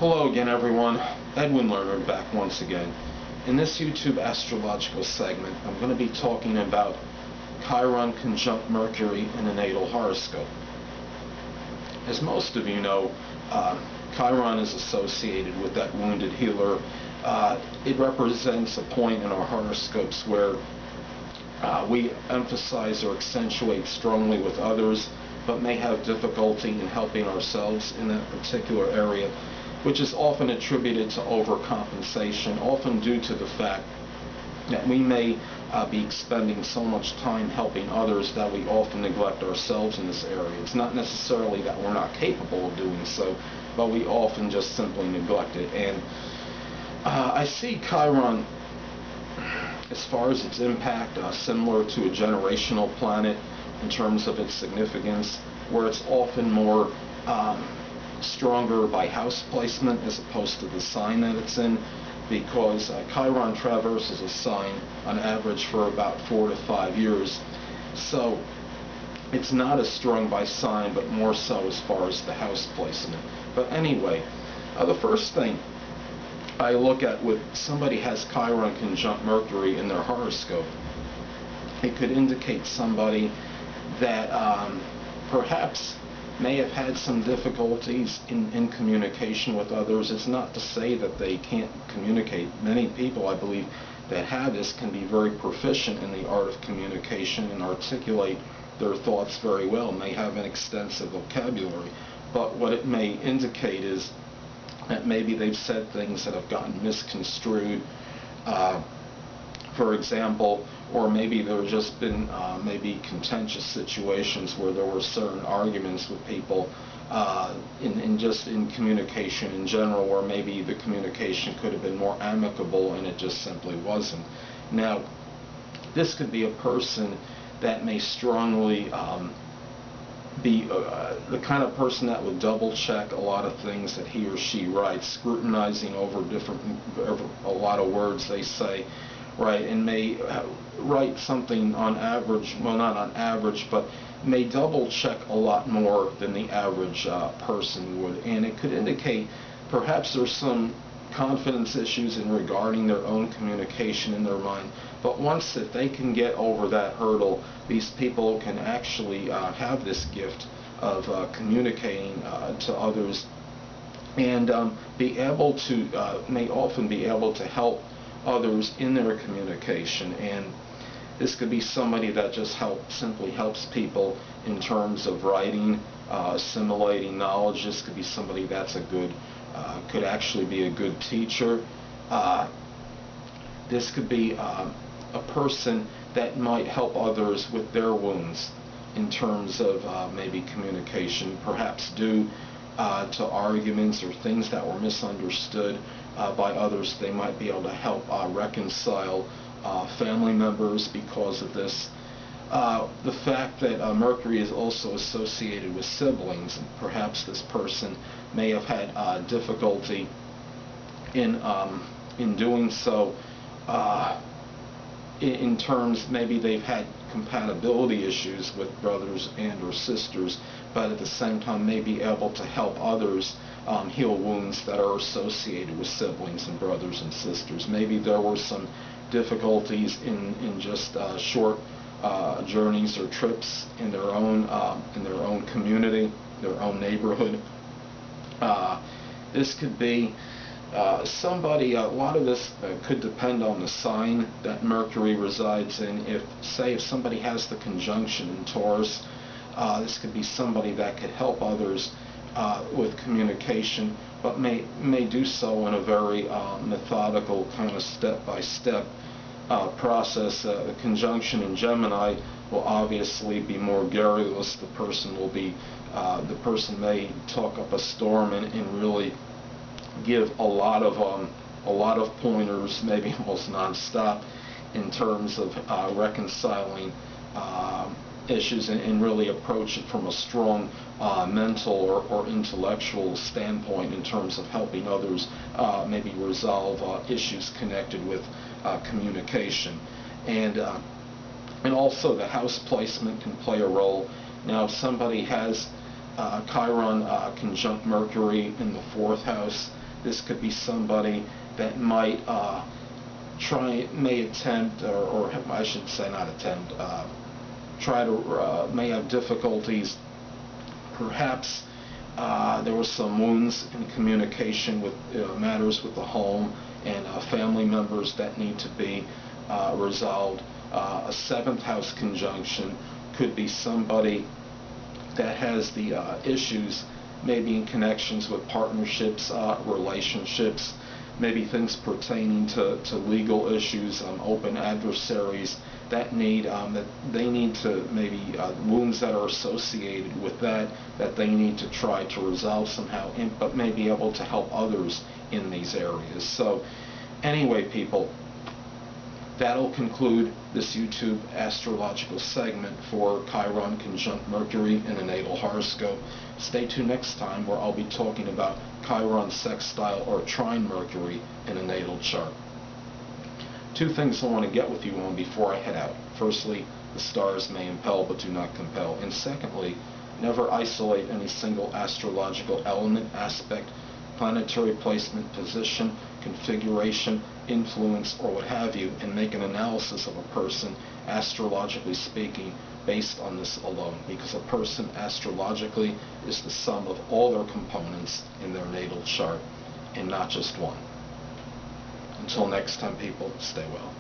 Hello again, everyone. Edwin Learnard back once again. In this YouTube astrological segment, I'm going to be talking about Chiron Conjunct Mercury in the natal horoscope. As most of you know, Chiron is associated with that wounded healer. It represents a point in our horoscopes where we emphasize or accentuate strongly with others, but may have difficulty in helping ourselves in that particular area, which is often attributed to overcompensation, often due to the fact that we may be expending so much time helping others that we often neglect ourselves in this area. It's not necessarily that we're not capable of doing so, but we often just simply neglect it. And I see Chiron, as far as its impact, similar to a generational planet in terms of its significance, where it's often more stronger by house placement as opposed to the sign that it's in, because Chiron traverses a sign on average for about 4 to 5 years. So it's not as strong by sign, but more so as far as the house placement. But anyway, the first thing I look at when somebody has Chiron conjunct Mercury in their horoscope, it could indicate somebody that perhaps may have had some difficulties in communication with others. It's not to say that they can't communicate. Many people, I believe, that have this can be very proficient in the art of communication and articulate their thoughts very well, may have an extensive vocabulary. But what it may indicate is that maybe they've said things that have gotten misconstrued, for example, or maybe there have just been maybe contentious situations where there were certain arguments with people in communication in general, where maybe the communication could have been more amicable and it just simply wasn't. Now, this could be a person that may strongly be the kind of person that would double check a lot of things that he or she writes, scrutinizing over a lot of words they say, right, and may write something on average, well, not on average, but may double check a lot more than the average person would. And it could indicate perhaps there's some confidence issues in regarding their own communication in their mind. But once that they can get over that hurdle, these people can actually have this gift of communicating to others, and be able to, may often be able to help others in their communication. And this could be somebody that just simply helps people in terms of writing, assimilating knowledge. This could be somebody that's a good, could actually be a good teacher. This could be a person that might help others with their wounds in terms of maybe communication, perhaps due to arguments or things that were misunderstood by others. They might be able to help reconcile family members because of this. The fact that Mercury is also associated with siblings, and perhaps this person may have had difficulty in doing so in terms, maybe they've had compatibility issues with brothers and or sisters, but at the same time may be able to help others heal wounds that are associated with siblings and brothers and sisters. Maybe there were some difficulties in just short journeys or trips in their own community, their own neighborhood. This could be somebody, a lot of this could depend on the sign that Mercury resides in. If somebody has the conjunction in Taurus, this could be somebody that could help others with communication, but may do so in a very methodical, kind of step-by-step process. The conjunction in Gemini will obviously be more garrulous. The person may talk up a storm and really give a lot of pointers, maybe almost non-stop, in terms of reconciling issues, and really approach it from a strong mental or intellectual standpoint in terms of helping others maybe resolve issues connected with communication. And also the house placement can play a role. Now, if somebody has Chiron conjunct Mercury in the 4th house, This could be somebody that might may attempt, or I should say not attempt, may have difficulties. Perhaps there were some wounds in communication with matters with the home and family members that need to be resolved. A seventh house conjunction could be somebody that has the issues maybe in connections with partnerships, relationships, maybe things pertaining to legal issues, open adversaries that they need to maybe wounds that are associated with that they need to try to resolve somehow, but may be able to help others in these areas. So anyway, people, that'll conclude this YouTube astrological segment for Chiron Conjunct Mercury in a natal horoscope. Stay tuned next time where I'll be talking about Chiron sextile or trine Mercury in a natal chart. Two things I want to get with you on before I head out. Firstly, the stars may impel but do not compel. And secondly, never isolate any single astrological element, aspect, planetary placement, position, configuration, influence, or what have you, and make an analysis of a person, astrologically speaking, based on this alone. Because a person, astrologically, is the sum of all their components in their natal chart, and not just one. Until next time, people, stay well.